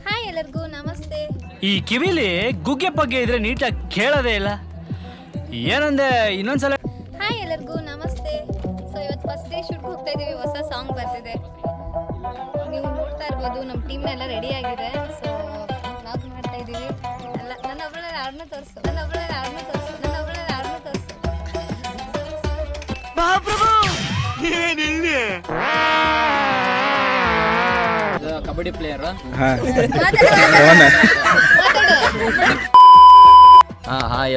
Hi ಎಲ್ಲರಿಗೂ ನಮಸ್ತೆ. ಈ ಕಿವಿಲಿ ಗುಗ್ಗೆ ಪಗ್ಗೆ ಇದ್ರೆ ನೀಟಾಗಿ ಕೇಳೋದೇ ಇಲ್ಲ. ಏನಂದೆ ಇನ್ನೊಂದ್ಸಲ. ಹಾಯ್ ಎಲ್ಲರಿಗೂ ನಮಸ್ತೆ. ಸೊ ಇವತ್ತು ಫಸ್ಟ್ ಡೇ ಶೂಟ್ಗೆ ಹೋಗ್ತಾ ಇದೀವಿ. ಹೊಸ ಸಾಂಗ್ ಬರ್ತಿದೆ, ನೀವು ನೋಡ್ತಾ ಇರ್ಬೋದು. ನಮ್ಮ ಟೀಮ್ನೆಲ್ಲ ರೆಡಿ ಆಗಿದೆ. ಸೊ ನಾವು ಮಾಡ್ತಾ ಇದೀವಿ. ಎಲ್ಲ ನನ್ನ ಒಬ್ಬಳಲ್ಲಿ ಯಾರನ್ನೂ ತೋರಿಸು, ನನ್ನ ಒಬ್ಬಳಲ್ಲಿ ಯಾರನ್ನೂ ತೋರಿಸು, ನನ್ನ ಒಬ್ಬಳಲ್ಲಿ ಯಾರನ್ನೂ ತೋರಿಸು. ಕಬಡ್ಡಿ ಪ್ಲೇಯರ್. ಹಾಂ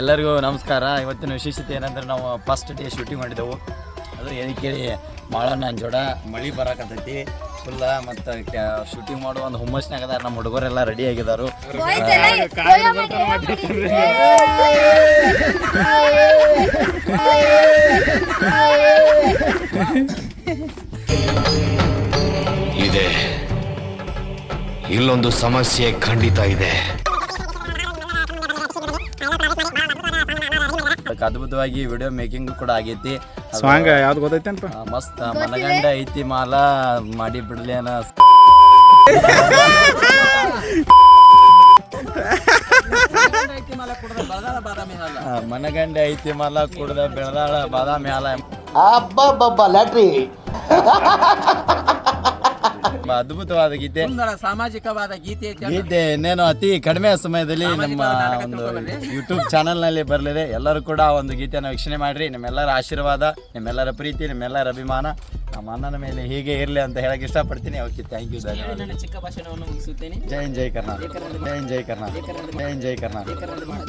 ಎಲ್ಲರಿಗೂ ನಮಸ್ಕಾರ. ಇವತ್ತಿನ ವಿಶೇಷತೆ ಏನಂದ್ರೆ ನಾವು ಫಸ್ಟ್ ಡೇ ಶೂಟಿಂಗ್ ಮಾಡಿದೆವು. ಅದು ಏನು ಕೇಳಿ ಭಾಳ ನನ್ನ ಜೋಡ ಮಳೆ ಬರಕತ್ತೈತಿ ಫುಲ್ಲ. ಮತ್ತು ಶೂಟಿಂಗ್ ಮಾಡೋ ಒಂದು ಹುಮ್ಮಸ್ನಾಗ ಅದಾರ ನಮ್ಮ ಹುಡುಗರೆಲ್ಲ ರೆಡಿ ಆಗಿದ್ದಾರೆ. ಇದೆ ಇಲ್ಲೊಂದು ಸಮಸ್ಯೆ ಖಂಡಿತ ಇದೆ. ಅದ್ಭುತವಾಗಿ ವಿಡಿಯೋ ಮೇಕಿಂಗ್ ಕೂಡ ಆಗೈತಿ. ಸಾಂಗ್ ಯಾವ್ದು ಗೊತ್ತೈತೇನ್ಪ? ಮಸ್ತ್ ಮನಗಂಡ ಐತಿ ಮಾಲ ಮಾಡಿ ಬಿಡ್ಲೇನ. ಮನಗಂಡ ಐತಿ ಮಾಲ ಕುಡ್ದ ಬೆಳೆದಾಳ ಬಾದಾಮಿ ಹಾಲ. ಲ್ಯಾಟ್ರಿ ಅದ್ಭುತವಾದ ಗೀತೆ, ಸಾಮಾಜಿಕವಾದ ಗೀತೆ. ಇನ್ನೇನು ಅತಿ ಕಡಿಮೆ ಸಮಯದಲ್ಲಿ ನಮ್ಮ ಒಂದು ಯೂಟ್ಯೂಬ್ ಚಾನಲ್ ನಲ್ಲಿ ಬರಲಿದೆ. ಎಲ್ಲರೂ ಕೂಡ ಒಂದು ಗೀತೆಯನ್ನು ವೀಕ್ಷಣೆ ಮಾಡ್ರಿ. ನಿಮ್ಮೆಲ್ಲರ ಆಶೀರ್ವಾದ, ನಿಮ್ಮೆಲ್ಲರ ಪ್ರೀತಿ, ನಿಮ್ಮೆಲ್ಲರ ಅಭಿಮಾನ ನಮ್ಮ ಅಣ್ಣನ ಮೇಲೆ ಹೀಗೆ ಇರಲಿ ಅಂತ ಹೇಳಕ್ ಇಷ್ಟಪಡ್ತೀನಿ. Okay, thank you. ಚಿಕ್ಕ ಭಾಷಣವನ್ನು ಮುಗಿಸುತ್ತೇನೆ. ಜೈ ಜೈ ಕರ್ನಾಟಕ, ಜೈ ಜೈ ಕರ್ನಾಟಕ, ಜೈ ಜೈ ಕರ್ನಾಟಕ.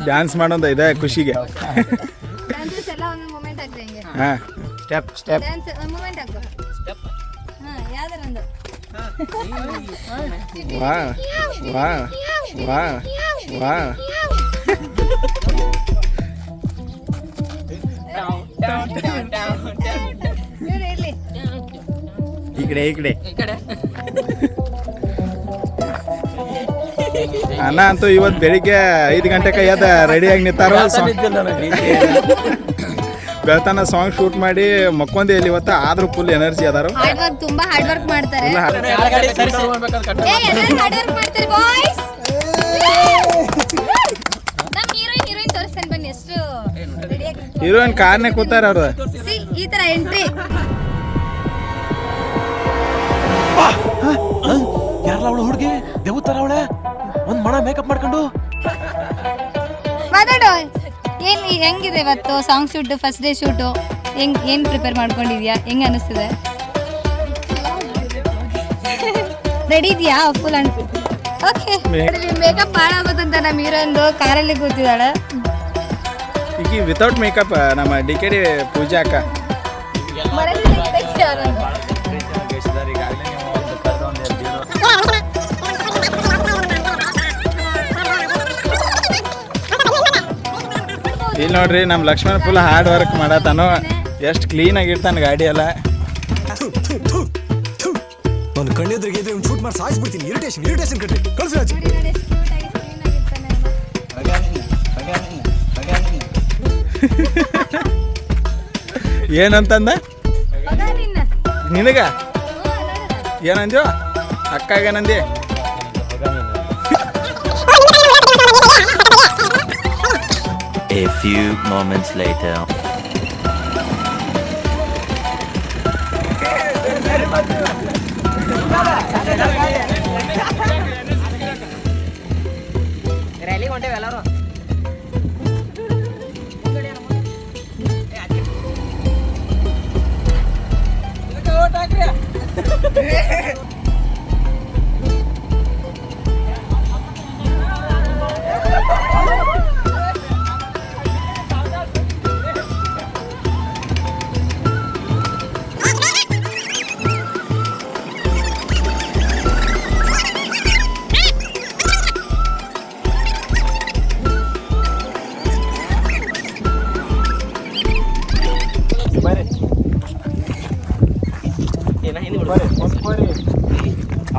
ಡ್ಯಾನ್ಸ್ ಮಾಡೋದು ಇದೆ ಖುಷಿಗೆ. ಡ್ಯಾನ್ಸಸ್ ಎಲ್ಲ ಒಂದು ಮೂಮೆಂಟ್ ಹಾಕ್ರಿ ಹಂಗೆ. ಹಾಂ, ಸ್ಟೆಪ್ ಸ್ಟೆಪ್ ಡ್ಯಾನ್ಸ್ ಮೂಮೆಂಟ್ ಹಾಕು. ಹಾಂ, ಯಾವ್ದಾರಂದು ವಾ ವಾ ವಾ ವಾ. ಇವ್ರು ಇರ್ಲಿ. ಈ ಕಡೆ ಈ ಕಡೆ. ಅಣ್ಣ ಅಂತೂ ಇವತ್ತು ಬೆಳಿಗ್ಗೆ 5 ಗಂಟೆಗೆ ಎದ್ದು ರೆಡಿಯಾಗಿ ನಿಂತಾರೋ. ಬೆಳ್ತಾನ ಸಾಂಗ್ ಶೂಟ್ ಮಾಡಿ ಮಕ್ಕೊಂದಿ ಇಲ್ಲಿ ಇವತ್ತು. ಆದ್ರೂ ಫುಲ್ ಎನರ್ಜಿ ಅದಾರು. ತುಂಬಾ ಹಾರ್ಡ್ ವರ್ಕ್ ಮಾಡ್ತಾರೆ. ಹಾರ್ಡ್ ವರ್ಕ್ ಮಾಡ್ತಾರೆ ಬಾಯ್ಸ್. ನಮ್ಮ ಹೀರೋಯಿನ್ ತೋರಿಸ್ತಾನೆ ಬನ್ನಿ. ಎಷ್ಟು ರೆಡಿಯಾಗಿ ಹೀರೋಯಿನ್ ಕಾರ್ನೇ ಕೂತಾರ ಅವ್ರು. ಈ ತರ ಎಂಟ್ರಿ. ಯಾರಲ್ಲ ಅವಳು ಹುಡುಗಿ ದೇವತರ ಅವಳೆ ಒಂದ್ ಮಣ ಮೇಕಪ್ ಮಾಡ್ಕೊಂಡು ಮಾತಾಡು. ಹೆಂಗಿದೆ ಇವತ್ತು song shoot, first day shoot? ಏನ್ ಪ್ರಿಪೇರ್ ಮಾಡ್ಕೊಂಡಿದ್ಯಾ? ಹೆಂಗ್ ಅನಿಸ್ತಿದೆ? ರೆಡಿ ಇದೆಯಾ ಫುಲ್? ಓಕೆ. ಮೇಕಪ್ ಭಾಳ ಆಗುತ್ತಂತ ನಮ್ಮ ಹೀರೋಯಿನ್ದು. ಕಾರಲ್ಲಿ ಕೂತಿದ್ದಾಳೆ ಈಗ ವಿತೌಟ್ ಮೇಕಪ್ ನಮ್ಮ DKD ಪೂಜಾ ಅಕ್ಕ. ಇಲ್ಲಿ ನೋಡ್ರಿ ನಮ್ಮ ಲಕ್ಷ್ಮಣ್ ಫುಲ್ ಹಾರ್ಡ್ ವರ್ಕ್ ಮಾಡತಾನು. ಎಷ್ಟು ಕ್ಲೀನ್ ಆಗಿರ್ತಾನೆ ಗಾಡಿ ಎಲ್ಲ. ಒಂದು ಕಣ್ಣೆದ್ರಿಗೆ ಇದ್ರೆ ಶೂಟ್ ಮಾಡಿ ಸಾಯಿಸ್ಬಿಡ್ತೀನಿ. ಇರಿಟೇಷನ್ ಕಟ್ಟಿ ಕಳ್ಸಿ. ಏನಂತಂದ ನಿನಗ? ಏನಂದ್ಯೋ ಅಕ್ಕಾಗೇನಂದಿ? A few moments later. Rally ಹೊಂಟೇವೆ ಎಲ್ಲರೂ.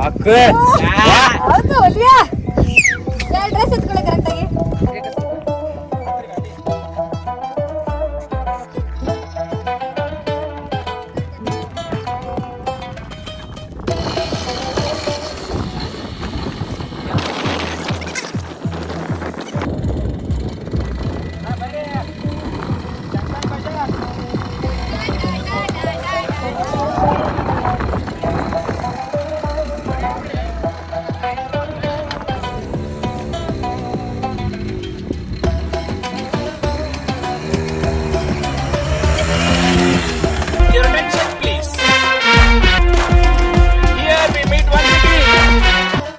ಅಕ್ಕ